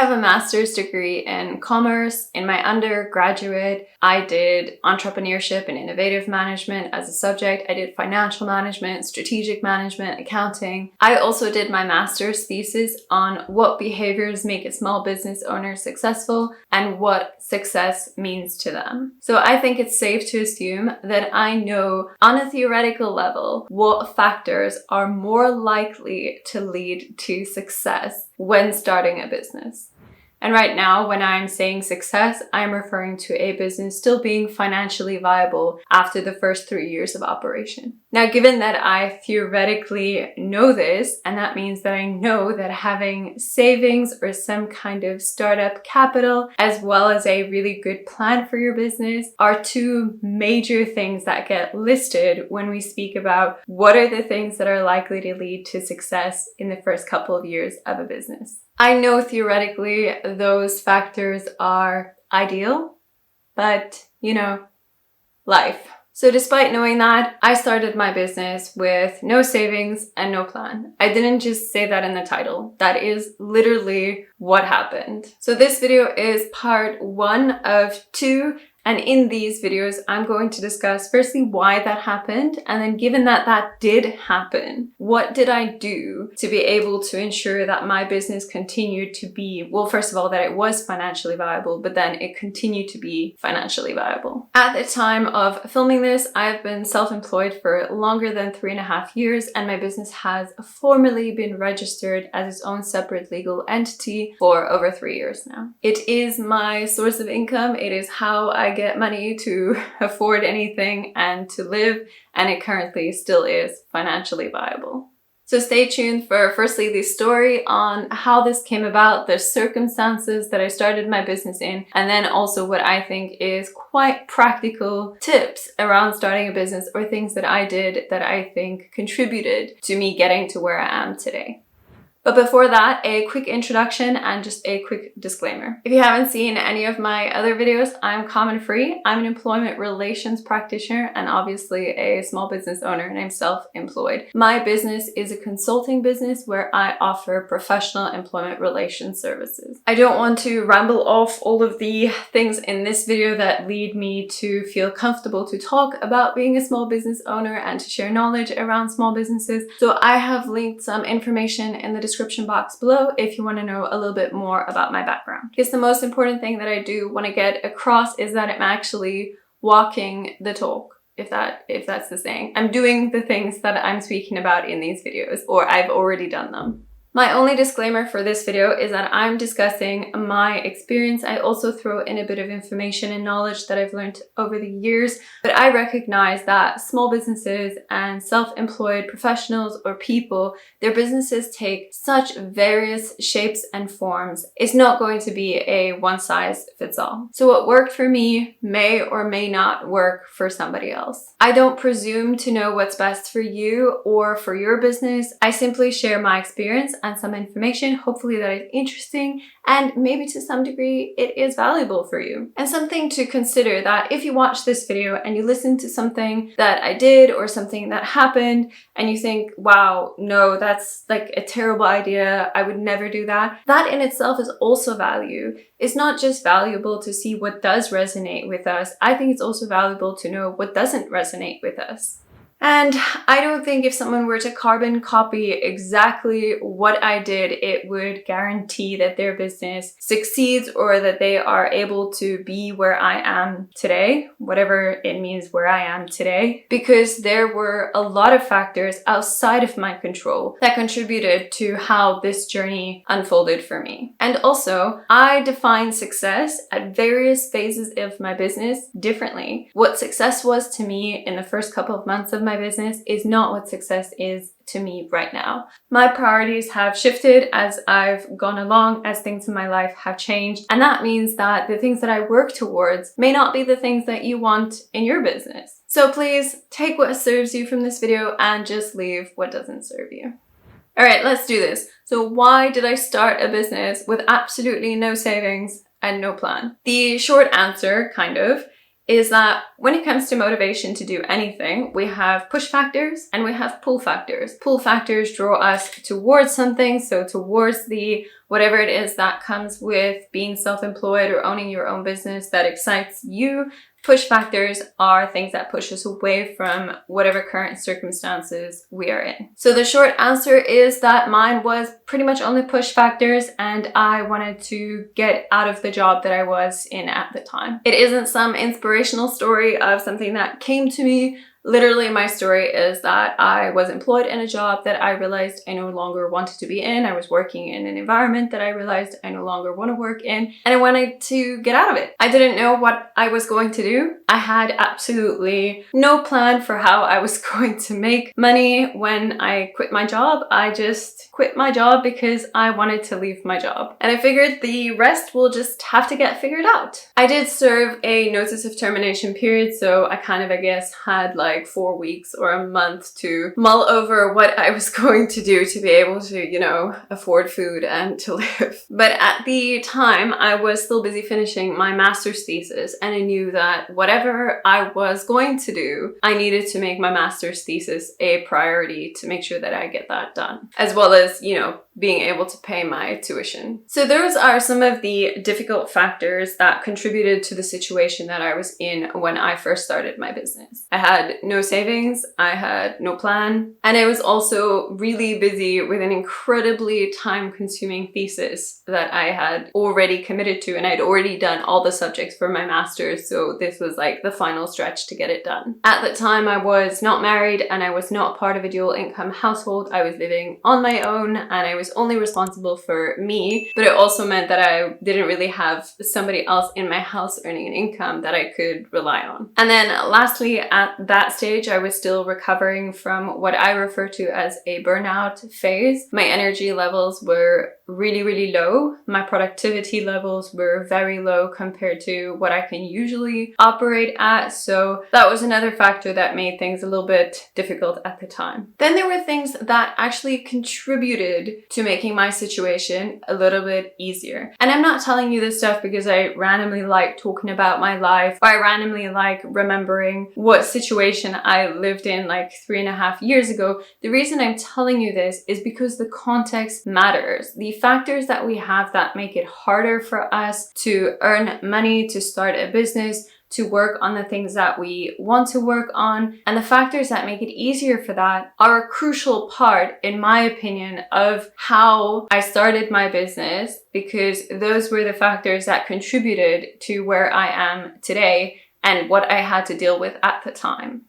have a master's degree in commerce. In my undergraduate, I did entrepreneurship and innovative management as a subject. I did financial management, strategic management, accounting. I also did my master's thesis on what behaviors make a small business owner successful and what success means to them. So I think it's safe to assume that I know on a theoretical level what factors are more likely to lead to success when starting a business. And right now, when I'm saying success, I'm referring to a business still being financially viable after the first 3 years of operation. Now, given that I theoretically know this, and that means that I know that having savings or some kind of startup capital, as well as a really good plan for your business, are two major things that get listed when we speak about what are the things that are likely to lead to success in the first couple of years of a business. I know theoretically those factors are ideal, but life. So despite knowing that, I started my business with no savings and no plan. I didn't just say that in the title. That is literally what happened. So this video is part 1 of 2. And in these videos, I'm going to discuss firstly why that happened, and then given that that did happen, what did I do to be able to ensure that my business continued to be, well, first of all, that it was financially viable, but then it continued to be financially viable. At the time of filming this, I've been self-employed for longer than 3.5 years, and my business has formally been registered as its own separate legal entity for over 3 years now. It is my source of income. It is how I get money to afford anything and to live, and it currently still is financially viable. So stay tuned for firstly the story on how this came about, the circumstances that I started my business in, and then also what I think is quite practical tips around starting a business or things that I did that I think contributed to me getting to where I am today. But before that, a quick introduction and just a quick disclaimer. If you haven't seen any of my other videos, I'm comment free. I'm an employment relations practitioner and obviously a small business owner, and I'm self-employed. My business is a consulting business where I offer professional employment relations services. I don't want to ramble off all of the things in this video that lead me to feel comfortable to talk about being a small business owner and to share knowledge around small businesses. So I have linked some information in the description box below if you want to know a little bit more about my background. Because the most important thing that I do want to get across is that I'm actually walking the talk, if that's the saying. I'm doing the things that I'm speaking about in these videos, or I've already done them. My only disclaimer for this video is that I'm discussing my experience. I also throw in a bit of information and knowledge that I've learned over the years, but I recognize that small businesses and self-employed professionals or people, their businesses take such various shapes and forms. It's not going to be a one size fits all. So what worked for me may or may not work for somebody else. I don't presume to know what's best for you or for your business. I simply share my experience and some information, hopefully that is interesting, and maybe to some degree it is valuable for you. And something to consider, that if you watch this video and you listen to something that I did or something that happened and you think, wow, no, that's like a terrible idea, I would never do that, that in itself is also value. It's not just valuable to see what does resonate with us. I think it's also valuable to know what doesn't resonate with us. And I don't think if someone were to carbon copy exactly what I did, it would guarantee that their business succeeds or that they are able to be where I am today, whatever it means where I am today, because there were a lot of factors outside of my control that contributed to how this journey unfolded for me. And also, I define success at various phases of my business differently. What success was to me in the first couple of months of my business is not what success is to me right now. My priorities have shifted as I've gone along, as things in my life have changed. And that means that the things that I work towards may not be the things that you want in your business. So please take what serves you from this video and just leave what doesn't serve you. All right, let's do this. So why did I start a business with absolutely no savings and no plan? The short answer, kind of, is that when it comes to motivation to do anything, we have push factors and we have pull factors. Pull factors draw us towards something, so towards the whatever it is that comes with being self-employed or owning your own business that excites you. Push factors are things that push us away from whatever current circumstances we are in. So the short answer is that mine was pretty much only push factors, and I wanted to get out of the job that I was in at the time. It isn't some inspirational story of something that came to me. Literally, my story is that I was employed in a job that I realized I no longer wanted to be in. I was working in an environment that I realized I no longer want to work in, and I wanted to get out of it. I didn't know what I was going to do. I had absolutely no plan for how I was going to make money when I quit my job. I just quit my job because I wanted to leave my job. And I figured the rest will just have to get figured out. I did serve a notice of termination period, so I kind of, I guess, had like 4 weeks or a month to mull over what I was going to do to be able to, you know, afford food and to live. But at the time, I was still busy finishing my master's thesis, and I knew that whatever I was going to do, I needed to make my master's thesis a priority to make sure that I get that done, as well as, you know, being able to pay my tuition. So those are some of the difficult factors that contributed to the situation that I was in when I first started my business. I had no savings, I had no plan, and I was also really busy with an incredibly time-consuming thesis that I had already committed to, and I'd already done all the subjects for my master's, so this was like the final stretch to get it done. At the time, I was not married and I was not part of a dual income household. I was living on my own and I was only responsible for me, but it also meant that I didn't really have somebody else in my house earning an income that I could rely on. And then lastly, at that stage, I was still recovering from what I refer to as a burnout phase. My energy levels were really, really low. My productivity levels were very low compared to what I can usually operate at. So that was another factor that made things a little bit difficult at the time. Then there were things that actually contributed to making my situation a little bit easier. And I'm not telling you this stuff because I randomly like talking about my life, or I randomly like remembering what situation I lived in like 3.5 years ago. The reason I'm telling you this is because the context matters. The factors that we have that make it harder for us to earn money, to start a business, to work on the things that we want to work on, and the factors that make it easier for that are a crucial part, in my opinion, of how I started my business, because those were the factors that contributed to where I am today and what I had to deal with at the time.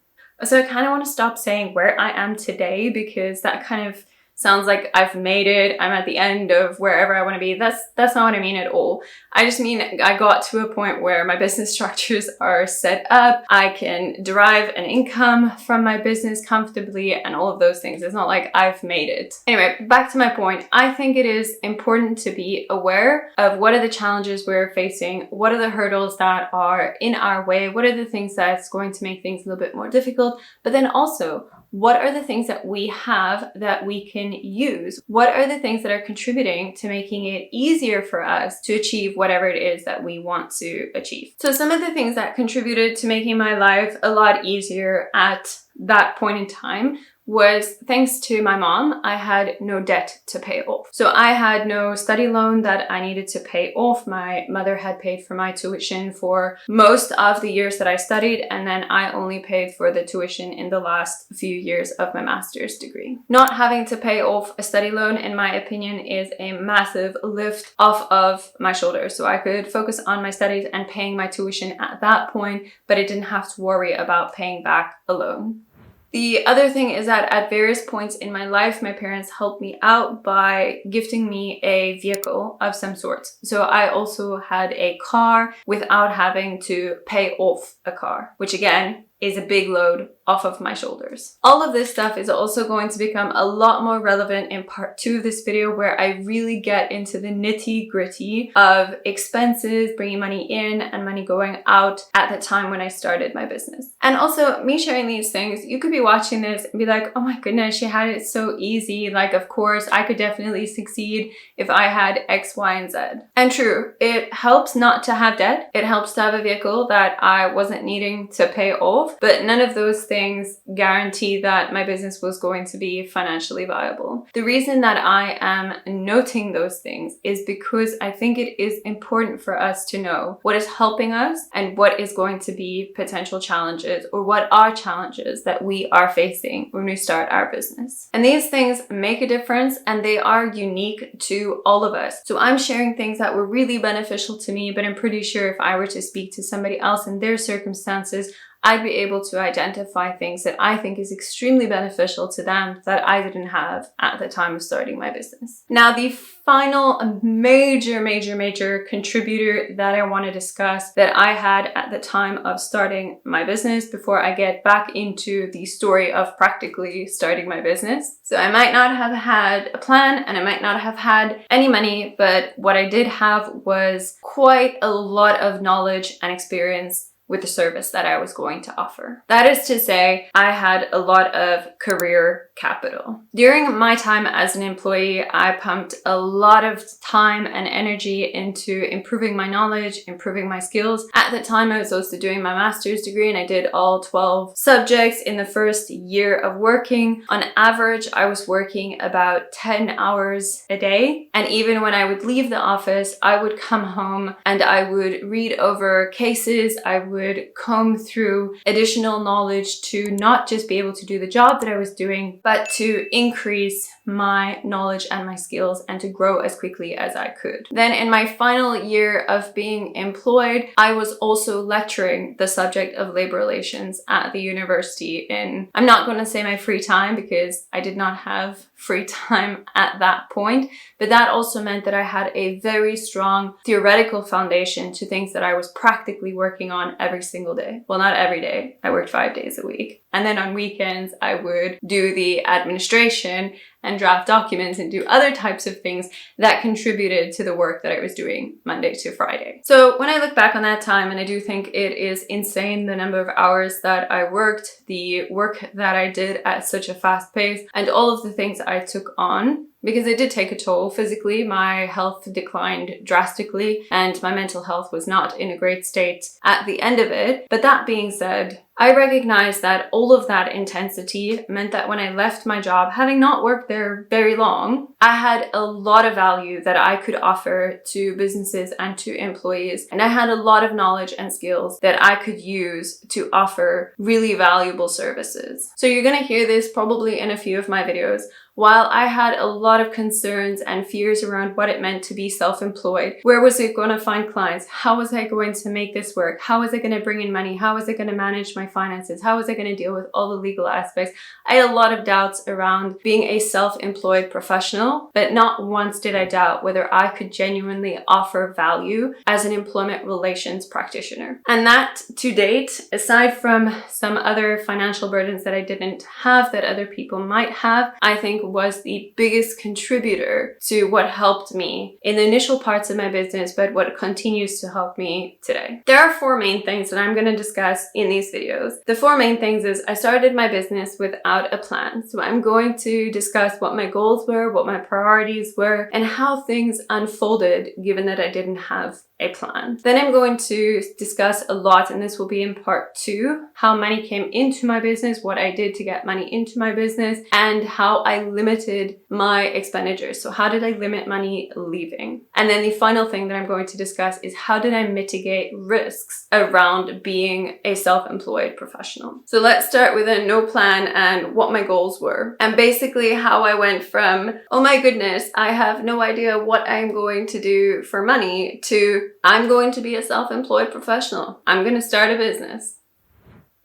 So I kind of want to stop saying where I am today, because that kind of sounds like I've made it, I'm at the end of wherever I want to be. That's not what I mean at all. I just mean I got to a point where my business structures are set up, I can derive an income from my business comfortably, and all of those things. It's not like I've made it. Anyway, back to my point. I think it is important to be aware of what are the challenges we're facing, what are the hurdles that are in our way, what are the things that's going to make things a little bit more difficult, but then also, what are the things that we have that we can use? What are the things that are contributing to making it easier for us to achieve whatever it is that we want to achieve? So some of the things that contributed to making my life a lot easier at that point in time was thanks to my mom. I had no debt to pay off. So I had no study loan that I needed to pay off. My mother had paid for my tuition for most of the years that I studied, and then I only paid for the tuition in the last few years of my master's degree. Not having to pay off a study loan, in my opinion, is a massive lift off of my shoulders. So I could focus on my studies and paying my tuition at that point, but I didn't have to worry about paying back a loan. The other thing is that at various points in my life, my parents helped me out by gifting me a vehicle of some sort. So I also had a car without having to pay off a car, which again is a big load off of my shoulders. All of this stuff is also going to become a lot more relevant in part 2 of this video, where I really get into the nitty-gritty of expenses, bringing money in and money going out at the time when I started my business. And also, me sharing these things, you could be watching this and be like, oh my goodness, she had it so easy. Like, of course, I could definitely succeed if I had X, Y, and Z. And true, it helps not to have debt. It helps to have a vehicle that I wasn't needing to pay off, but none of those things guarantee that my business was going to be financially viable. The reason that I am noting those things is because I think it is important for us to know what is helping us and what is going to be potential challenges, or what are challenges that we are facing when we start our business. And these things make a difference, and they are unique to all of us. So I'm sharing things that were really beneficial to me, but I'm pretty sure if I were to speak to somebody else in their circumstances, I'd be able to identify things that I think is extremely beneficial to them that I didn't have at the time of starting my business. Now, the final major contributor that I want to discuss that I had at the time of starting my business, before I get back into the story of practically starting my business. So I might not have had a plan and I might not have had any money, but what I did have was quite a lot of knowledge and experience with the service that I was going to offer. That is to say, I had a lot of career capital. During my time as an employee, I pumped a lot of time and energy into improving my knowledge, improving my skills. At the time, I was also doing my master's degree, and I did all 12 subjects in the first year of working. On average, I was working about 10 hours a day. And even when I would leave the office, I would come home and I would read over cases. I would comb through additional knowledge to not just be able to do the job that I was doing, but to increase my knowledge and my skills and to grow as quickly as I could. Then in my final year of being employed, I was also lecturing the subject of labor relations at the university in, I'm not going to say my free time because I did not have free time at that point, but that also meant that I had a very strong theoretical foundation to things that I was practically working on every single day. Well, not every day. I worked 5 days a week. And then on weekends, I would do the administration and draft documents and do other types of things that contributed to the work that I was doing Monday to Friday. So when I look back on that time, and I do think it is insane the number of hours that I worked, the work that I did at such a fast pace, and all of the things I took on, because it did take a toll physically. My health declined drastically and my mental health was not in a great state at the end of it. But that being said, I recognized that all of that intensity meant that when I left my job, having not worked there very long, I had a lot of value that I could offer to businesses and to employees. And I had a lot of knowledge and skills that I could use to offer really valuable services. So you're going to hear this probably in a few of my videos. While I had a lot of concerns and fears around what it meant to be self-employed, where was I going to find clients? How was I going to make this work? How was I going to bring in money? How was I going to manage my finances? How was I going to deal with all the legal aspects? I had a lot of doubts around being a self-employed professional, but not once did I doubt whether I could genuinely offer value as an employment relations practitioner. And that, to date, aside from some other financial burdens that I didn't have that other people might have, I think was the biggest contributor to what helped me in the initial parts of my business, but what continues to help me today. There are 4 main things that I'm going to discuss in these videos. The 4 main things is I started my business without a plan. So I'm going to discuss what my goals were, what my priorities were, and how things unfolded given that I didn't have a plan. Then I'm going to discuss a lot, and this will be in part 2, how money came into my business, what I did to get money into my business, and how I limited my expenditures. So how did I limit money leaving? And then the final thing that I'm going to discuss is how did I mitigate risks around being a self-employed professional. So let's start with a no plan and what my goals were. And basically how I went from, oh my goodness, I have no idea what I'm going to do for money, to I'm going to be a self-employed professional. I'm going to start a business.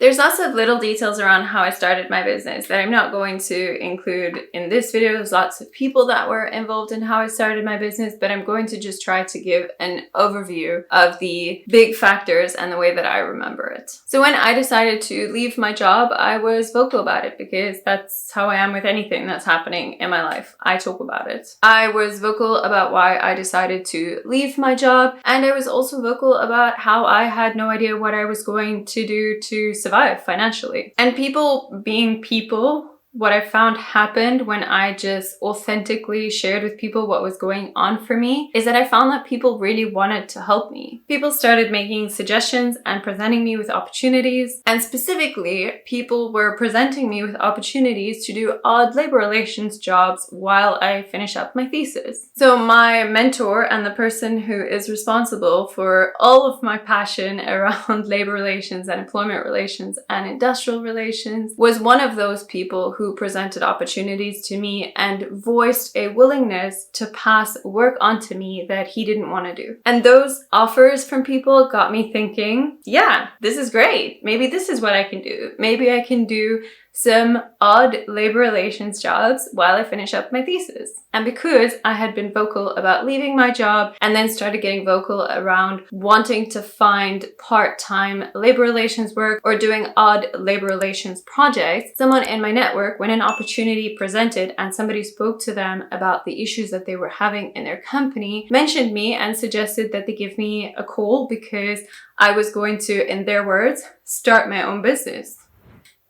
There's lots of little details around how I started my business that I'm not going to include in this video. There's lots of people that were involved in how I started my business, but I'm going to just try to give an overview of the big factors and the way that I remember it. So when I decided to leave my job, I was vocal about it because that's how I am with anything that's happening in my life. I talk about it. I was vocal about why I decided to leave my job, and I was also vocal about how I had no idea what I was going to do to survive financially. And people being people, what I found happened when I just authentically shared with people what was going on for me is that I found that people really wanted to help me. People started making suggestions and presenting me with opportunities, and specifically, people were presenting me with opportunities to do odd labor relations jobs while I finish up my thesis. So my mentor and the person who is responsible for all of my passion around labor relations and employment relations and industrial relations was one of those people who presented opportunities to me and voiced a willingness to pass work onto me that he didn't want to do. And those offers from people got me thinking, yeah, this is great. Maybe this is what I can do. Maybe I can do some odd labor relations jobs while I finish up my thesis. And because I had been vocal about leaving my job and then started getting vocal around wanting to find part-time labor relations work or doing odd labor relations projects, someone in my network, when an opportunity presented and somebody spoke to them about the issues that they were having in their company, mentioned me and suggested that they give me a call because I was going to, in their words, start my own business.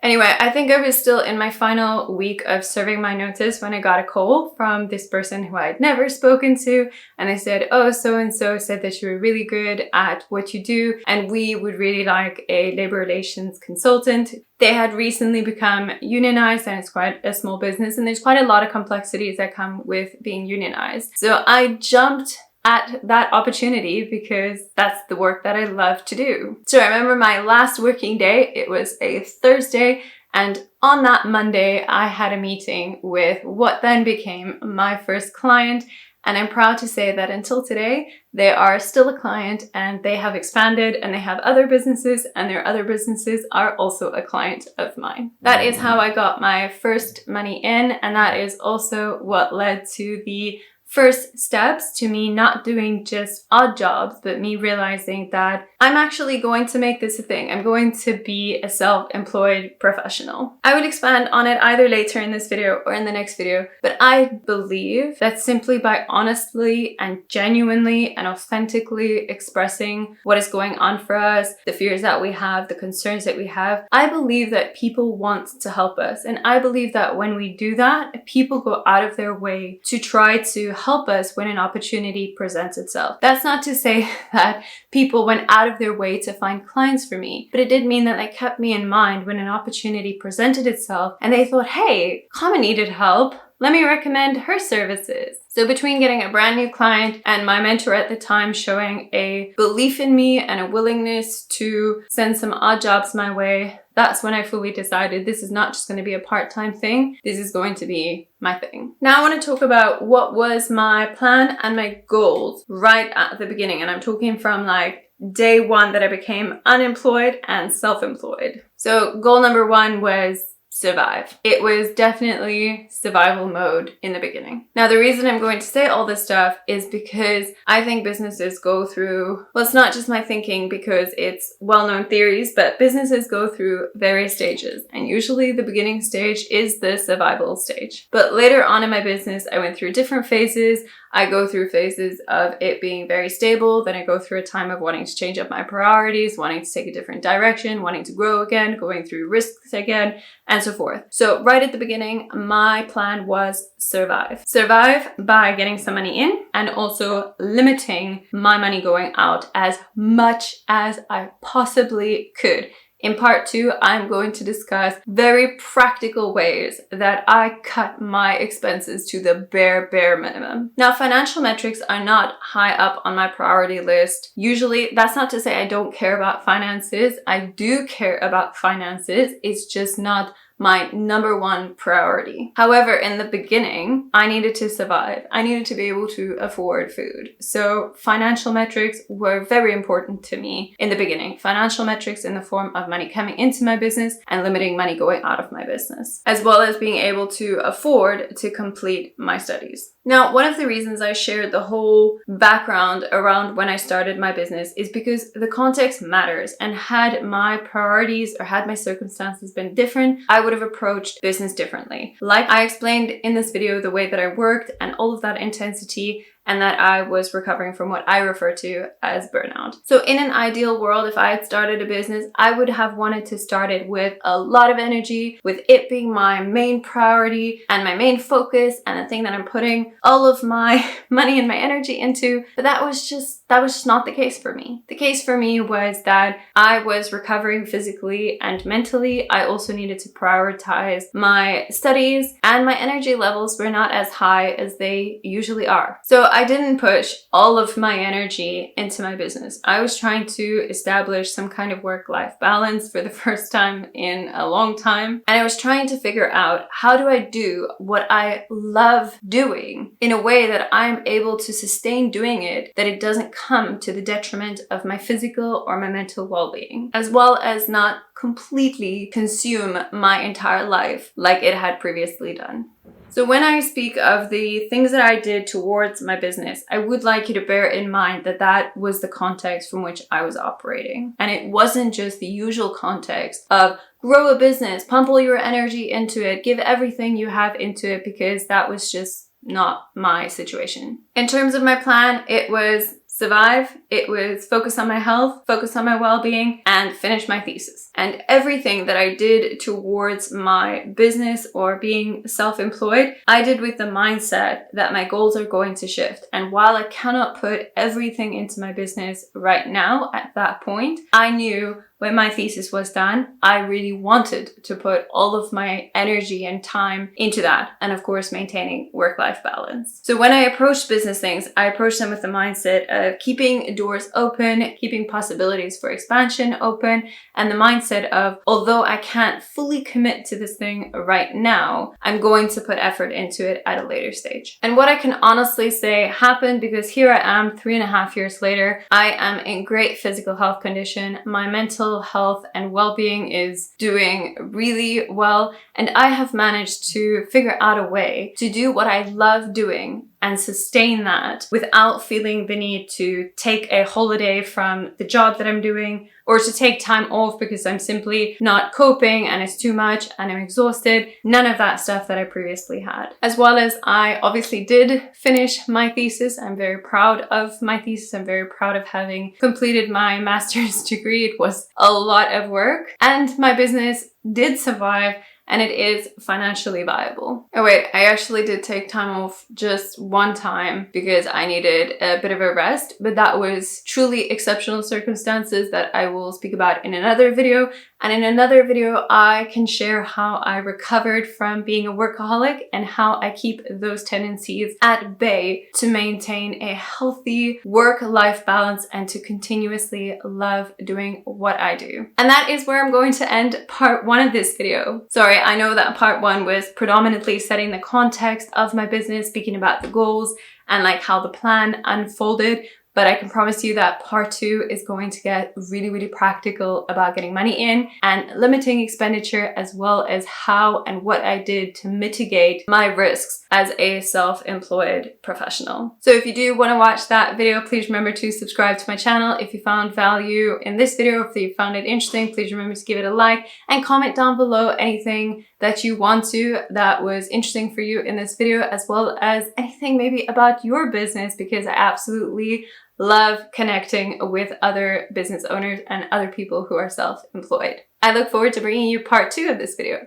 Anyway, I think I was still in my final week of serving my notice when I got a call from this person who I had never spoken to. And they said, oh, so-and-so said that you were really good at what you do, and we would really like a labor relations consultant. They had recently become unionized, and it's quite a small business, and there's quite a lot of complexities that come with being unionized. So I jumped at that opportunity because that's the work that I love to do. So I remember my last working day, it was a Thursday, and on that Monday I had a meeting with what then became my first client, and I'm proud to say that until today they are still a client and they have expanded and they have other businesses, and their other businesses are also a client of mine. That is how I got my first money in, and that is also what led to the first steps to me not doing just odd jobs, but me realizing that I'm actually going to make this a thing. I'm going to be a self-employed professional. I will expand on it either later in this video or in the next video, but I believe that simply by honestly and genuinely and authentically expressing what is going on for us, the fears that we have, the concerns that we have, I believe that people want to help us. And I believe that when we do that, people go out of their way to try to help us when an opportunity presents itself. That's not to say that people went out of their way to find clients for me, but it did mean that they kept me in mind when an opportunity presented itself and they thought, hey, Kama needed help. Let me recommend her services. So between getting a brand new client and my mentor at the time showing a belief in me and a willingness to send some odd jobs my way, that's when I fully decided this is not just going to be a part-time thing. This is going to be my thing. Now I want to talk about what was my plan and my goals right at the beginning. And I'm talking from like day one that I became unemployed and self-employed. So goal number one was survive. It was definitely survival mode in the beginning. Now, the reason I'm going to say all this stuff is because I think businesses go through, well, it's not just my thinking because it's well-known theories, but businesses go through various stages. And usually the beginning stage is the survival stage. But later on in my business, I went through different phases. I go through phases of it being very stable. Then I go through a time of wanting to change up my priorities, wanting to take a different direction, wanting to grow again, going through risks again, and so forth. So right at the beginning, my plan was survive. Survive by getting some money in and also limiting my money going out as much as I possibly could. In part two, I'm going to discuss very practical ways that I cut my expenses to the bare minimum. Now, financial metrics are not high up on my priority list. Usually, that's not to say I don't care about finances. I do care about finances. It's just not my number one priority. However, in the beginning, I needed to survive. I needed to be able to afford food. So financial metrics were very important to me in the beginning. Financial metrics in the form of money coming into my business and limiting money going out of my business, as well as being able to afford to complete my studies. Now, one of the reasons I shared the whole background around when I started my business is because the context matters, and had my priorities or had my circumstances been different, I would have approached business differently. Like I explained in this video, the way that I worked and all of that intensity, and that I was recovering from what I refer to as burnout. So in an ideal world, if I had started a business, I would have wanted to start it with a lot of energy, with it being my main priority and my main focus and the thing that I'm putting all of my money and my energy into. But that was just not the case for me. The case for me was that I was recovering physically and mentally. I also needed to prioritize my studies, and my energy levels were not as high as they usually are. So I didn't push all of my energy into my business. I was trying to establish some kind of work-life balance for the first time in a long time. And I was trying to figure out, how do I do what I love doing in a way that I'm able to sustain doing it, that it doesn't come to the detriment of my physical or my mental well-being, as well as not completely consume my entire life like it had previously done. So when I speak of the things that I did towards my business, I would like you to bear in mind that that was the context from which I was operating. And it wasn't just the usual context of grow a business, pump all your energy into it, give everything you have into it, because that was just not my situation. In terms of my plan, it was survive, it was focus on my health, focus on my well-being, and finish my thesis. And everything that I did towards my business or being self-employed, I did with the mindset that my goals are going to shift. And while I cannot put everything into my business right now at that point, I knew when my thesis was done, I really wanted to put all of my energy and time into that. And of course, maintaining work-life balance. So when I approached business things, I approached them with the mindset of keeping doors open, keeping possibilities for expansion open, and the mindset of, although I can't fully commit to this thing right now, I'm going to put effort into it at a later stage. And what I can honestly say happened, because here I am 3.5 years later, I am in great physical health condition. My mental health and well-being is doing really well, and I have managed to figure out a way to do what I love doing and sustain that without feeling the need to take a holiday from the job that I'm doing, or to take time off because I'm simply not coping and it's too much and I'm exhausted. None of that stuff that I previously had. As well as I obviously did finish my thesis. I'm very proud of my thesis. I'm very proud of having completed my master's degree. It was a lot of work, and my business did survive, and it is financially viable. Oh wait, I actually did take time off just one time because I needed a bit of a rest, but that was truly exceptional circumstances that I will speak about in another video. And in another video, I can share how I recovered from being a workaholic and how I keep those tendencies at bay to maintain a healthy work-life balance and to continuously love doing what I do. And that is where I'm going to end part 1 of this video. Sorry, I know that part 1 was predominantly setting the context of my business, speaking about the goals and like how the plan unfolded. But I can promise you that part 2 is going to get really, really practical about getting money in and limiting expenditure, as well as how and what I did to mitigate my risks as a self-employed professional. So if you do want to watch that video, please remember to subscribe to my channel. If you found value in this video, if you found it interesting, please remember to give it a like and comment down below anything that you want to that was interesting for you in this video, as well as anything maybe about your business, because I absolutely love connecting with other business owners and other people who are self-employed. I look forward to bringing you part 2 of this video.